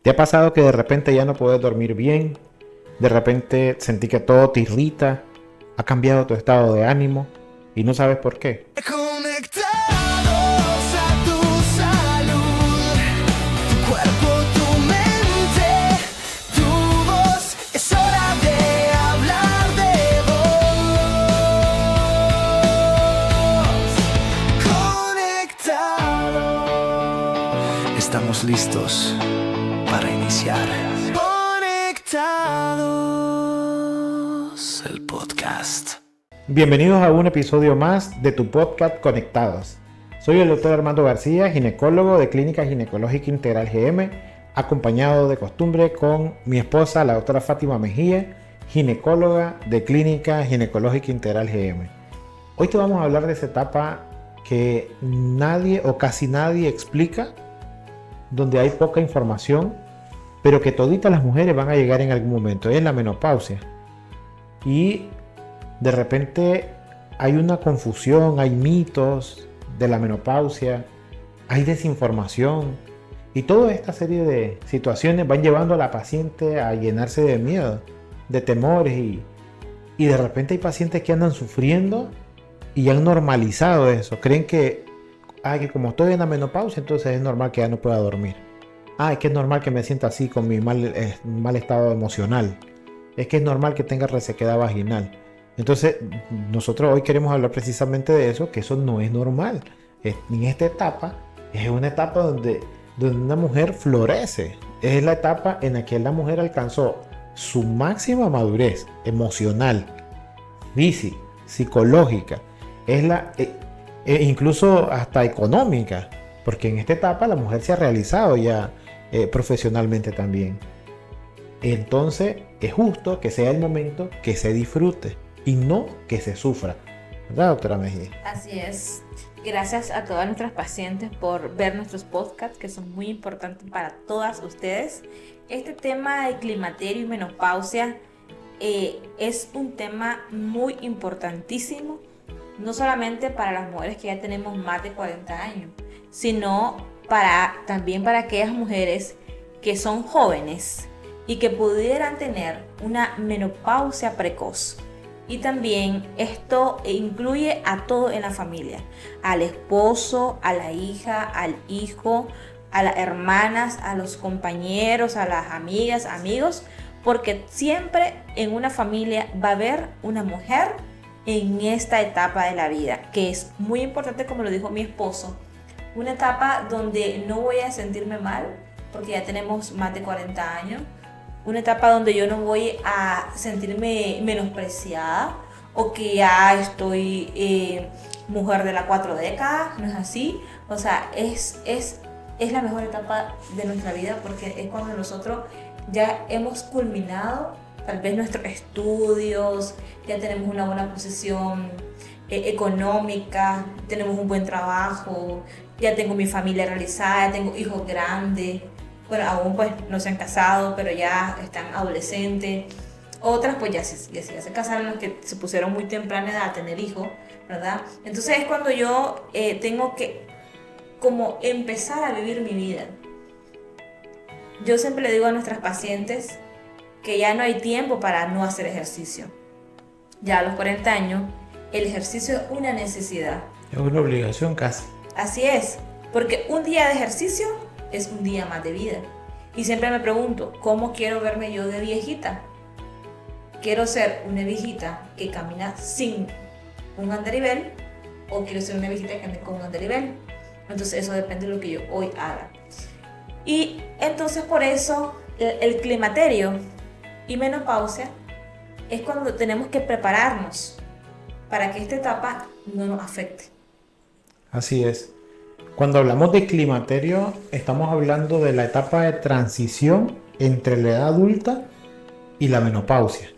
¿Te ha pasado que de repente ya no puedes dormir bien? De repente sentí que todo te irrita, ha cambiado tu estado de ánimo y no sabes por qué. Conectados a tu salud, tu cuerpo, tu mente, tu voz. Es hora de hablar de vos. Conectados. Estamos listos para iniciar. Conectados, el podcast. Bienvenidos a un episodio más de tu podcast Conectados. Soy el doctor Armando García, ginecólogo de Clínica Ginecológica Integral GM, acompañado de costumbre con mi esposa, la doctora Fátima Mejía, ginecóloga de Clínica Ginecológica Integral GM. Hoy te vamos a hablar de esa etapa que nadie o casi nadie explica, donde hay poca información, pero que toditas las mujeres van a llegar en algún momento. Es la menopausia. Y de repente hay una confusión, hay mitos de la menopausia, hay desinformación y toda esta serie de situaciones van llevando a la paciente a llenarse de miedo, de temores y de repente hay pacientes que andan sufriendo y han normalizado eso. Creen que como estoy en la menopausia, entonces es normal que ya no pueda dormir. Es que es normal que me sienta así con mi mal estado emocional. Es que es normal que tenga resequedad vaginal. Entonces, nosotros hoy queremos hablar precisamente de eso, que eso no es normal. En esta etapa, es una etapa donde una mujer florece. Es la etapa en la que la mujer alcanzó su máxima madurez emocional, física, psicológica. Es incluso hasta económica, porque en esta etapa la mujer se ha realizado ya profesionalmente también. Entonces, es justo que sea el momento que se disfrute y no que se sufra, ¿verdad, doctora Mejía? Así es. Gracias a todas nuestras pacientes por ver nuestros podcasts, que son muy importantes para todas ustedes. Este tema de climaterio y menopausia es un tema muy importantísimo, no solamente para las mujeres que ya tenemos más de 40 años, sino también para aquellas mujeres que son jóvenes y que pudieran tener una menopausia precoz. Y también esto incluye a todo en la familia, al esposo, a la hija, al hijo, a las hermanas, a los compañeros, a las amigas, amigos, porque siempre en una familia va a haber una mujer en esta etapa de la vida, que es muy importante, como lo dijo mi esposo, una etapa donde no voy a sentirme mal, porque ya tenemos más de 40 años, una etapa donde yo no voy a sentirme menospreciada o que ya estoy mujer de las 4 décadas, no es así. O sea, es la mejor etapa de nuestra vida porque es cuando nosotros ya hemos culminado tal vez nuestros estudios, ya tenemos una buena posición económica, tenemos un buen trabajo, ya tengo mi familia realizada, ya tengo hijos grandes. Bueno, aún pues no se han casado, pero ya están adolescentes. Otras pues ya se casaron, las que se pusieron muy temprana edad a tener hijos, ¿verdad? Entonces es cuando yo tengo que como empezar a vivir mi vida. Yo siempre le digo a nuestras pacientes que ya no hay tiempo para no hacer ejercicio. Ya a los 40 años, el ejercicio es una necesidad. Es una obligación casi. Así es, porque un día de ejercicio es un día más de vida. Y siempre me pregunto, ¿cómo quiero verme yo de viejita? ¿Quiero ser una viejita que camina sin un andarivel o quiero ser una viejita que ande con un andarivel? Entonces eso depende de lo que yo hoy haga. Y entonces por eso el climaterio y menopausia es cuando tenemos que prepararnos para que esta etapa no nos afecte. Así es. Cuando hablamos de climaterio, estamos hablando de la etapa de transición entre la edad adulta y la menopausia.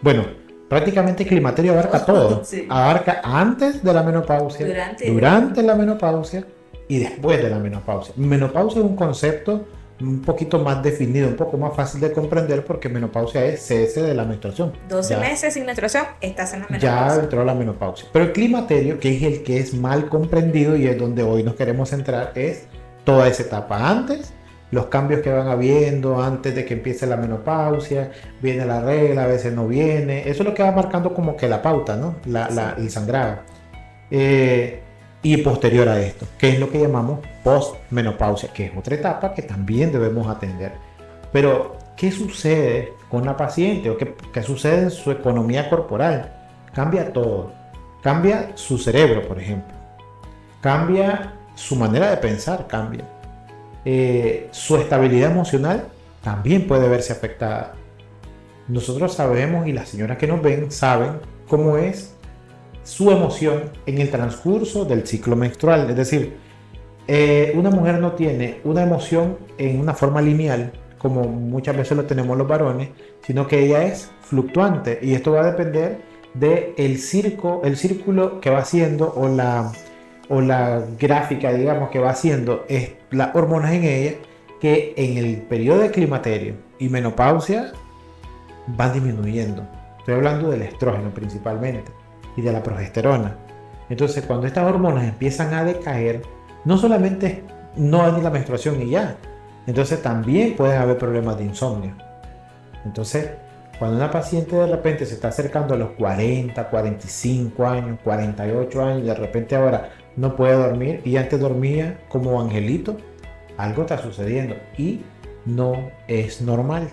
Bueno, prácticamente el climaterio abarca todo. Sí. Abarca antes de la menopausia, durante la menopausia y después de la menopausia. Menopausia es un concepto un poquito más definido, un poco más fácil de comprender porque menopausia es cese de la menstruación. 12 meses sin menstruación, estás en la menopausia. Ya entró la menopausia. Pero el climaterio, que es el que es mal comprendido y es donde hoy nos queremos centrar, es toda esa etapa antes los cambios que van habiendo antes de que empiece la menopausia, viene la regla, a veces no viene, eso es lo que va marcando como que la pauta, ¿no? El sangrado. Y posterior a esto, que es lo que llamamos postmenopausia, que es otra etapa que también debemos atender. Pero, ¿qué sucede con la paciente o qué sucede en su economía corporal? Cambia todo. Cambia su cerebro, por ejemplo. Cambia su manera de pensar, cambia. Su estabilidad emocional también puede verse afectada. Nosotros sabemos, y las señoras que nos ven saben cómo es su emoción en el transcurso del ciclo menstrual. Es decir, una mujer no tiene una emoción en una forma lineal, como muchas veces lo tenemos los varones, sino que ella es fluctuante, y esto va a depender del círculo que va haciendo o la gráfica, digamos, que va haciendo es las hormonas en ella, que en el periodo de climaterio y menopausia van disminuyendo. Estoy hablando del estrógeno principalmente y de la progesterona. Entonces, cuando estas hormonas empiezan a decaer, no solamente no hay la menstruación y ya, entonces también pueden haber problemas de insomnio. Entonces, cuando una paciente de repente se está acercando a los 40, 45 años, 48 años, de repente ahora no puede dormir y antes dormía como angelito, algo está sucediendo y no es normal.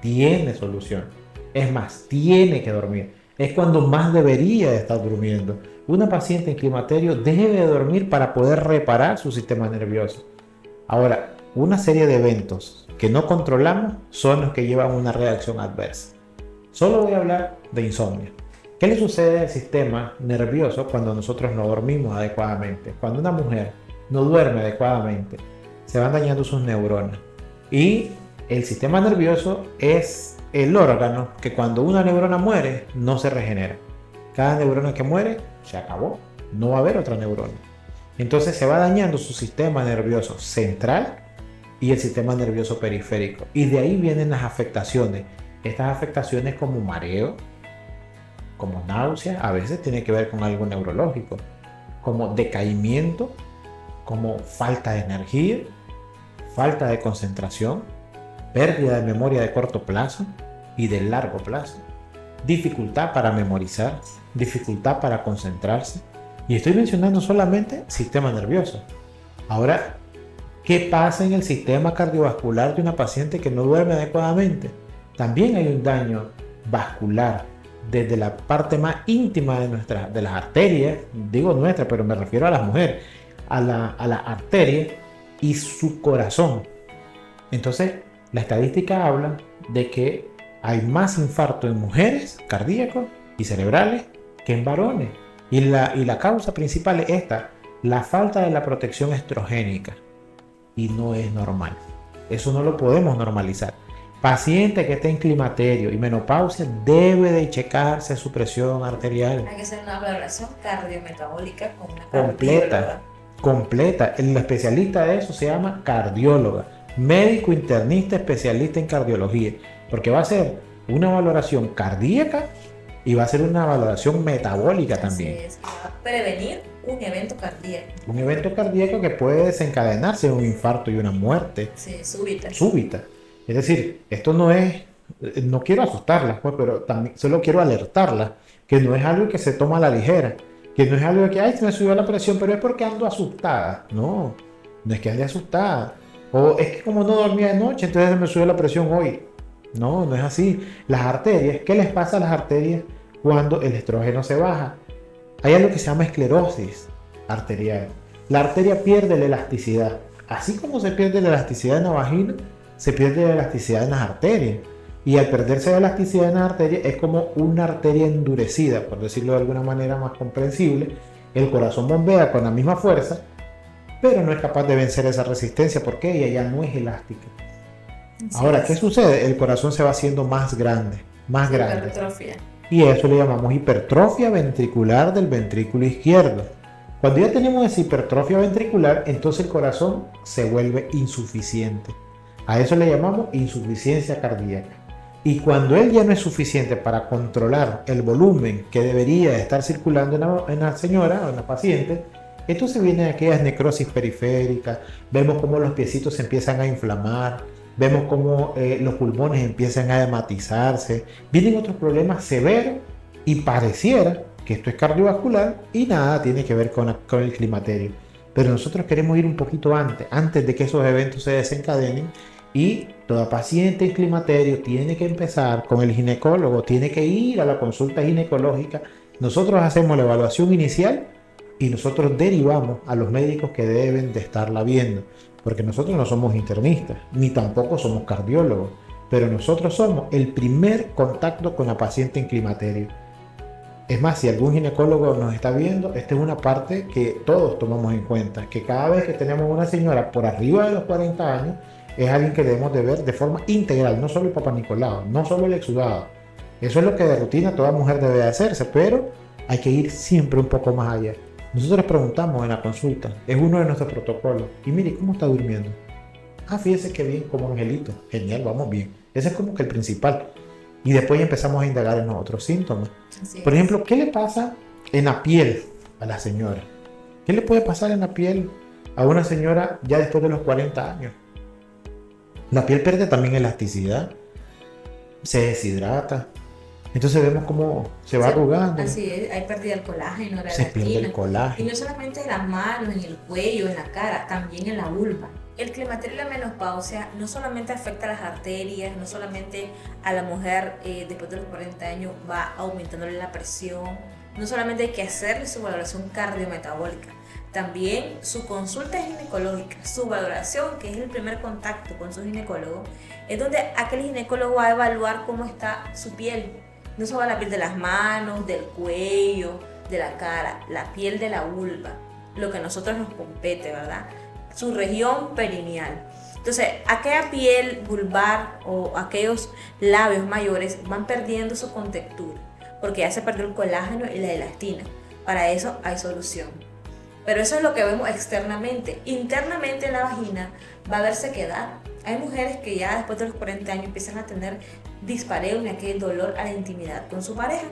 Tiene solución. Es más, tiene que dormir. Es cuando más debería de estar durmiendo. Una paciente en climaterio debe de dormir para poder reparar su sistema nervioso. Ahora, una serie de eventos que no controlamos son los que llevan a una reacción adversa. Solo voy a hablar de insomnio. ¿Qué le sucede al sistema nervioso cuando nosotros no dormimos adecuadamente? Cuando una mujer no duerme adecuadamente, se van dañando sus neuronas. Y el sistema nervioso es el órgano que cuando una neurona muere, no se regenera. Cada neurona que muere, se acabó. No va a haber otra neurona. Entonces se va dañando su sistema nervioso central y el sistema nervioso periférico. Y de ahí vienen las afectaciones. Estas afectaciones como mareo, como náusea, a veces tiene que ver con algo neurológico, como decaimiento, como falta de energía, falta de concentración, pérdida de memoria de corto plazo y de largo plazo, dificultad para memorizar, dificultad para concentrarse. Y estoy mencionando solamente sistema nervioso. Ahora, ¿qué pasa en el sistema cardiovascular de una paciente que no duerme adecuadamente? También hay un daño vascular desde la parte más íntima de las arterias, digo nuestra, pero me refiero a las mujeres, a la arteria y su corazón. Entonces, la estadística habla de que hay más infarto en mujeres cardíacos y cerebrales que en varones. Y la causa principal es esta, la falta de la protección estrogénica. Y no es normal. Eso no lo podemos normalizar. Paciente que esté en climaterio y menopausia debe de checarse su presión arterial. Hay que hacer una valoración cardiometabólica con una completa. El especialista de eso se llama cardióloga, médico internista especialista en cardiología, porque va a hacer una valoración cardíaca y va a ser una valoración metabólica también. Así es, va a prevenir un evento cardíaco. Un evento cardíaco que puede desencadenarse en un infarto y una muerte súbita. Es decir, esto no es, no quiero asustarlas, pues, pero también solo quiero alertarlas, que no es algo que se toma a la ligera, que no es algo que, ay, se me subió la presión, pero es porque ando asustada. No, no es que ande asustada. O es que como no dormía de noche, entonces se me subió la presión hoy. No, no es así. Las arterias, ¿qué les pasa a las arterias cuando el estrógeno se baja? Hay algo que se llama esclerosis arterial. La arteria pierde la elasticidad. Así como se pierde la elasticidad en la vagina, se pierde la elasticidad en las arterias. Y al perderse la elasticidad en las arterias es como una arteria endurecida, por decirlo de alguna manera más comprensible. El corazón bombea con la misma fuerza, pero no es capaz de vencer esa resistencia porque ella ya no es elástica. Ahora, ¿qué sucede? El corazón se va haciendo más grande. Hipertrofia. Y eso le llamamos hipertrofia ventricular del ventrículo izquierdo. Cuando ya tenemos esa hipertrofia ventricular, entonces el corazón se vuelve insuficiente. A eso le llamamos insuficiencia cardíaca. Y cuando él ya no es suficiente para controlar el volumen que debería estar circulando en la señora o en la paciente, Entonces vienen aquellas necrosis periféricas, vemos cómo los piecitos se empiezan a inflamar, vemos cómo los pulmones empiezan a hematizarse, vienen otros problemas severos y pareciera que esto es cardiovascular y nada tiene que ver con el climaterio. Pero nosotros queremos ir un poquito antes de que esos eventos se desencadenen, y toda paciente en climaterio tiene que empezar con el ginecólogo, tiene que ir a la consulta ginecológica. Nosotros hacemos la evaluación inicial y nosotros derivamos a los médicos que deben de estarla viendo, porque nosotros no somos internistas, ni tampoco somos cardiólogos, pero nosotros somos el primer contacto con la paciente en climaterio. Es más, si algún ginecólogo nos está viendo, esta es una parte que todos tomamos en cuenta, que cada vez que tenemos una señora por arriba de los 40 años, es alguien que debemos de ver de forma integral, no solo el Papá Nicolau, no solo el exudado. Eso es lo que de rutina toda mujer debe hacerse, pero hay que ir siempre un poco más allá. Nosotros preguntamos en la consulta, es uno de nuestros protocolos, y mire, ¿cómo está durmiendo? Ah, fíjese que bien, como angelito. Genial, vamos bien. Ese es como que el principal. Y después empezamos a indagar en los otros síntomas. Por ejemplo, ¿qué le pasa en la piel a la señora? ¿Qué le puede pasar en la piel a una señora ya después de los 40 años? La piel pierde también elasticidad, se deshidrata, entonces vemos cómo se va arrugando. Así es, hay pérdida del colágeno, se pierde el colágeno. Y no solamente en las manos, en el cuello, en la cara, también en la vulva. El climaterio y la menopausia no solamente afecta a las arterias, no solamente a la mujer después de los 40 años va aumentándole la presión, no solamente hay que hacerle su valoración cardiometabólica, también su consulta ginecológica, su valoración, que es el primer contacto con su ginecólogo, es donde aquel ginecólogo va a evaluar cómo está su piel. No solo la piel de las manos, del cuello, de la cara, la piel de la vulva, lo que a nosotros nos compete, ¿verdad? Su región perineal. Entonces, aquella piel vulvar o aquellos labios mayores van perdiendo su contextura, porque ya se perdió el colágeno y la elastina. Para eso hay solución. Pero eso es lo que vemos externamente. Internamente en la vagina va a haber sequedad. Hay mujeres que ya después de los 40 años empiezan a tener dispareunia, que es el dolor a la intimidad con su pareja,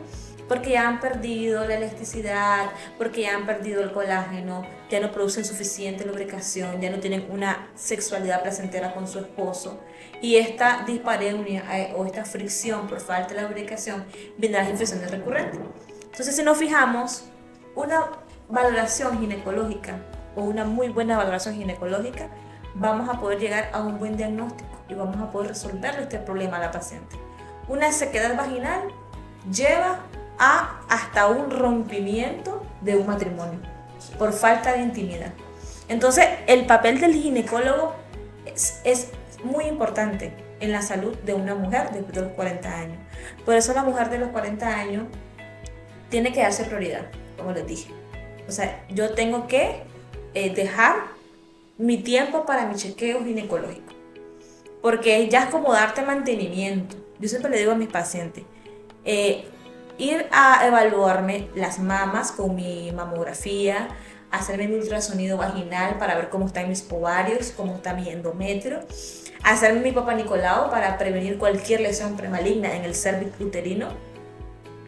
porque ya han perdido la elasticidad, porque ya han perdido el colágeno, ya no producen suficiente lubricación, ya no tienen una sexualidad placentera con su esposo. Y esta dispareunia o esta fricción por falta de lubricación viene a las infecciones recurrentes. Entonces, si nos fijamos, una valoración ginecológica o una muy buena valoración ginecológica, vamos a poder llegar a un buen diagnóstico y vamos a poder resolverle este problema a la paciente. Una sequedad vaginal lleva a hasta un rompimiento de un matrimonio por falta de intimidad. Entonces, el papel del ginecólogo es muy importante en la salud de una mujer después de los 40 años. Por eso la mujer de los 40 años tiene que darse prioridad, como les dije. O sea, yo tengo que dejar mi tiempo para mi chequeo ginecológico, porque ya es como darte mantenimiento. Yo siempre le digo a mis pacientes, ir a evaluarme las mamas con mi mamografía, hacerme mi ultrasonido vaginal para ver cómo están mis ovarios, cómo está mi endometrio, hacerme mi Papá Nicolau para prevenir cualquier lesión premaligna en el cérvix uterino.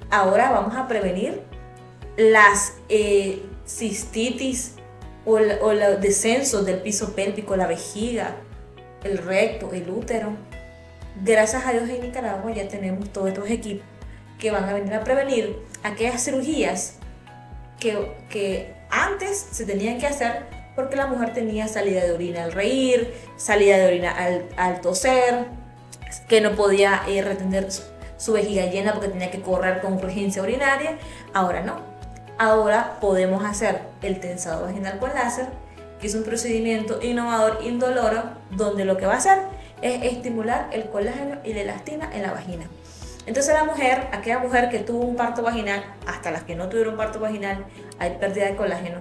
Ahora vamos a prevenir las cistitis o los descensos del piso pélvico, la vejiga, el recto, el útero. Gracias a Dios en Nicaragua ya tenemos todos estos equipos que van a venir a prevenir aquellas cirugías que antes se tenían que hacer porque la mujer tenía salida de orina al reír, salida de orina al toser, que no podía retener su vejiga llena porque tenía que correr con urgencia urinaria. Ahora no. Ahora podemos hacer el tensado vaginal con láser, que es un procedimiento innovador, indoloro, donde lo que va a hacer es estimular el colágeno y la elastina en la vagina. Entonces la mujer, aquella mujer que tuvo un parto vaginal, hasta las que no tuvieron parto vaginal, hay pérdida de colágeno.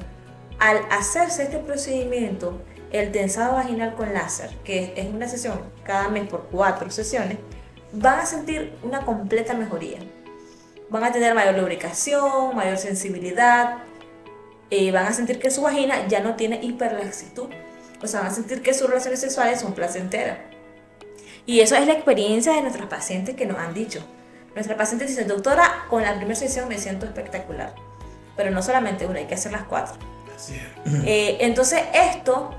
Al hacerse este procedimiento, el tensado vaginal con láser, que es una sesión cada mes por 4 sesiones, van a sentir una completa mejoría. Van a tener mayor lubricación, mayor sensibilidad, van a sentir que su vagina ya no tiene hiperlaxitud, o sea, van a sentir que sus relaciones sexuales son placenteras. Y eso es la experiencia de nuestras pacientes que nos han dicho. Nuestras pacientes dicen, doctora, con la primera sesión me siento espectacular. Pero no solamente una, hay que hacer las 4. Entonces esto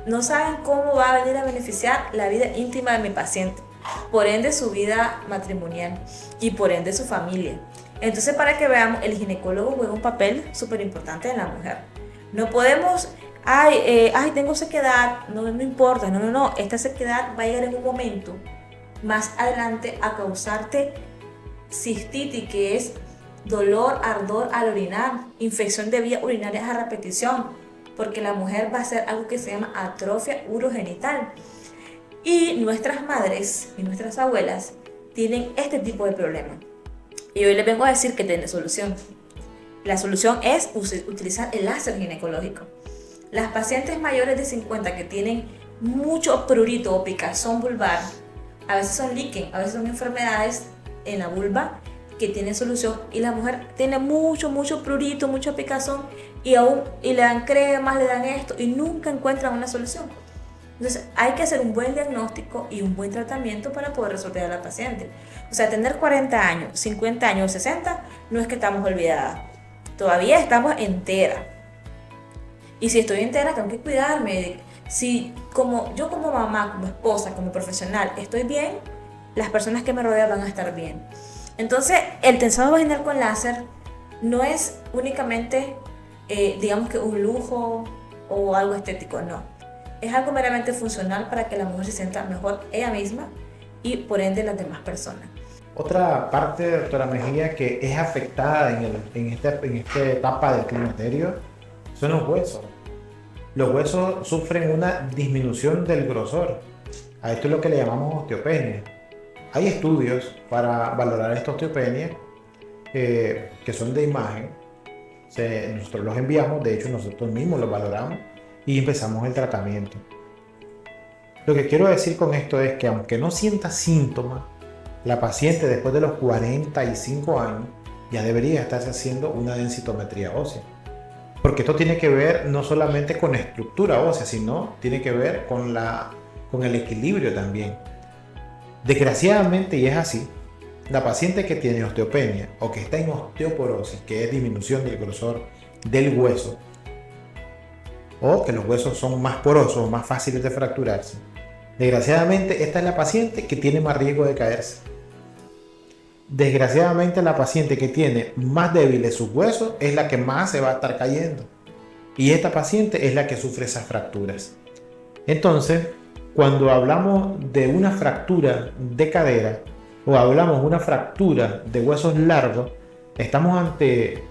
no saben cómo va a venir a beneficiar la vida íntima de mi paciente, por ende su vida matrimonial y por ende su familia. Entonces, para que veamos, el ginecólogo juega un papel súper importante en la mujer. No podemos, tengo sequedad, no importa, no, esta sequedad va a llegar en un momento más adelante a causarte cistitis, que es dolor, ardor al orinar, infección de vías urinarias a repetición, porque la mujer va a hacer algo que se llama atrofia urogenital. Y nuestras madres y nuestras abuelas tienen este tipo de problemas. Y hoy les vengo a decir que tiene solución. La solución es utilizar el láser ginecológico. Las pacientes mayores de 50 que tienen mucho prurito o picazón vulvar, a veces son líquen, a veces son enfermedades en la vulva que tienen solución, y la mujer tiene mucho prurito, mucho picazón, y le dan cremas, le dan esto y nunca encuentran una solución. Entonces hay que hacer un buen diagnóstico y un buen tratamiento para poder resolver a la paciente. O sea, tener 40 años, 50 años o 60 no es que estamos olvidadas, todavía estamos enteras. Y si estoy entera tengo que cuidarme. Si yo como mamá, como esposa, como profesional estoy bien, las personas que me rodean van a estar bien. Entonces el tensado vaginal con láser no es únicamente digamos que un lujo o algo estético, no. Es algo meramente funcional para que la mujer se sienta mejor ella misma y por ende las demás personas. Otra parte, doctora Mejía, que es afectada en esta etapa del climaterio son los huesos. Los huesos sufren una disminución del grosor. A esto es lo que le llamamos osteopenia. Hay estudios para valorar esta osteopenia que son de imagen. Nosotros los enviamos, de hecho nosotros mismos los valoramos y empezamos el tratamiento. Lo que quiero decir con esto es que aunque no sienta síntomas, la paciente después de los 45 años ya debería estarse haciendo una densitometría ósea. Porque esto tiene que ver no solamente con estructura ósea, sino tiene que ver con el equilibrio también. Desgraciadamente, y es así, la paciente que tiene osteopenia o que está en osteoporosis, que es disminución del grosor del hueso, o que los huesos son más porosos o más fáciles de fracturarse, desgraciadamente esta es la paciente que tiene más riesgo de caerse. Desgraciadamente la paciente que tiene más débiles sus huesos es la que más se va a estar cayendo, y esta paciente es la que sufre esas fracturas. Entonces, cuando hablamos de una fractura de cadera o hablamos de una fractura de huesos largos, estamos ante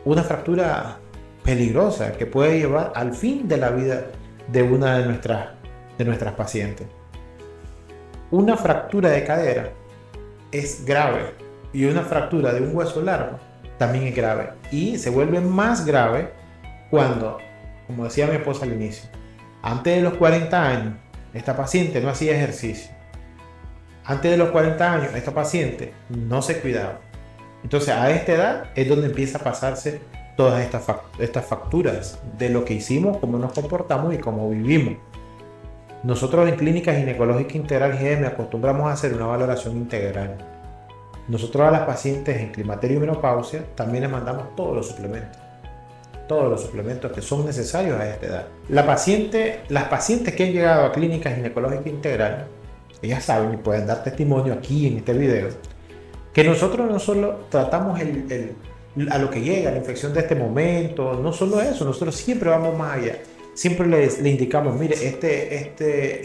una fractura peligrosa que puede llevar al fin de la vida de una de nuestras pacientes. Una fractura de cadera es grave y una fractura de un hueso largo también es grave, y se vuelve más grave cuando, como decía mi esposa al inicio, antes de los 40 años esta paciente no hacía ejercicio. Antes de los 40 años esta paciente no se cuidaba. Entonces a esta edad es donde empieza a pasarse todas estas facturas de lo que hicimos, cómo nos comportamos y cómo vivimos. Nosotros en Clínica Ginecológica Integral GM acostumbramos a hacer una valoración integral. Nosotros a las pacientes en climaterio y menopausia también les mandamos todos los suplementos que son necesarios a esta edad. Las pacientes que han llegado a Clínica Ginecológica Integral, ellas saben y pueden dar testimonio aquí en este video, que nosotros no solo tratamos a lo que llega, la infección de este momento, no solo eso, nosotros siempre vamos más allá. Siempre le indicamos, mire, esta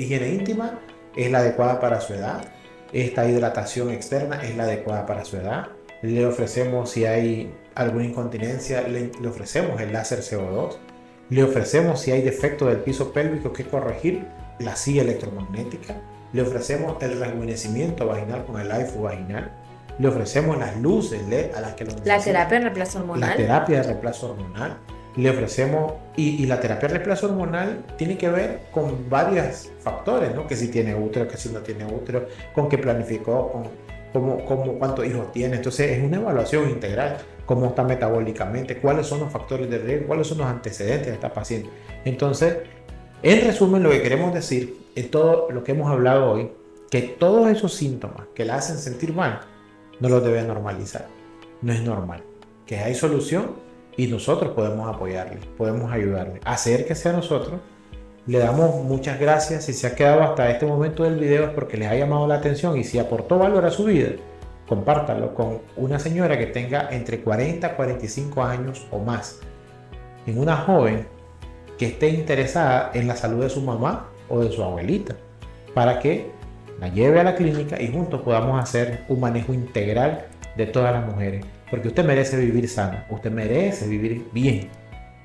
higiene íntima es la adecuada para su edad, esta hidratación externa es la adecuada para su edad. Le ofrecemos, si hay alguna incontinencia, le ofrecemos el láser CO2. Le ofrecemos, si hay defecto del piso pélvico, que corregir la silla electromagnética. Le ofrecemos el rejuvenecimiento vaginal con el AIFU vaginal. Le ofrecemos las luces LED a las que lo necesitan. La terapia de reemplazo hormonal. La terapia de reemplazo hormonal. Le ofrecemos, y la terapia de reemplazo hormonal tiene que ver con varios factores, ¿no? Que si tiene útero, que si no tiene útero, con qué planificó, con cuántos hijos tiene. Entonces es una evaluación integral, cómo está metabólicamente, cuáles son los factores de riesgo, cuáles son los antecedentes de esta paciente. Entonces, en resumen, lo que queremos decir en todo lo que hemos hablado hoy, que todos esos síntomas que la hacen sentir mal, no los debe normalizar. No es normal. Que hay solución y nosotros podemos apoyarle, podemos ayudarle. Acérquese a nosotros. Le damos muchas gracias. Si se ha quedado hasta este momento del video es porque les ha llamado la atención y si aportó valor a su vida, compártalo con una señora que tenga entre 40 y 45 años o más, en una joven que esté interesada en la salud de su mamá o de su abuelita, para que la lleve a la clínica y juntos podamos hacer un manejo integral de todas las mujeres, porque usted merece vivir sana, usted merece vivir bien.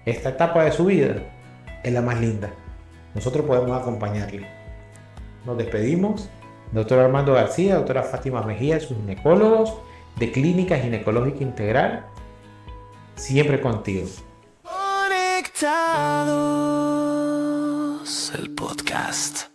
Esta etapa de su vida es la más linda. Nosotros podemos acompañarle. Nos despedimos. Doctor Armando García, doctora Fátima Mejía, sus ginecólogos de Clínica Ginecológica Integral, siempre contigo. Conectados, el podcast.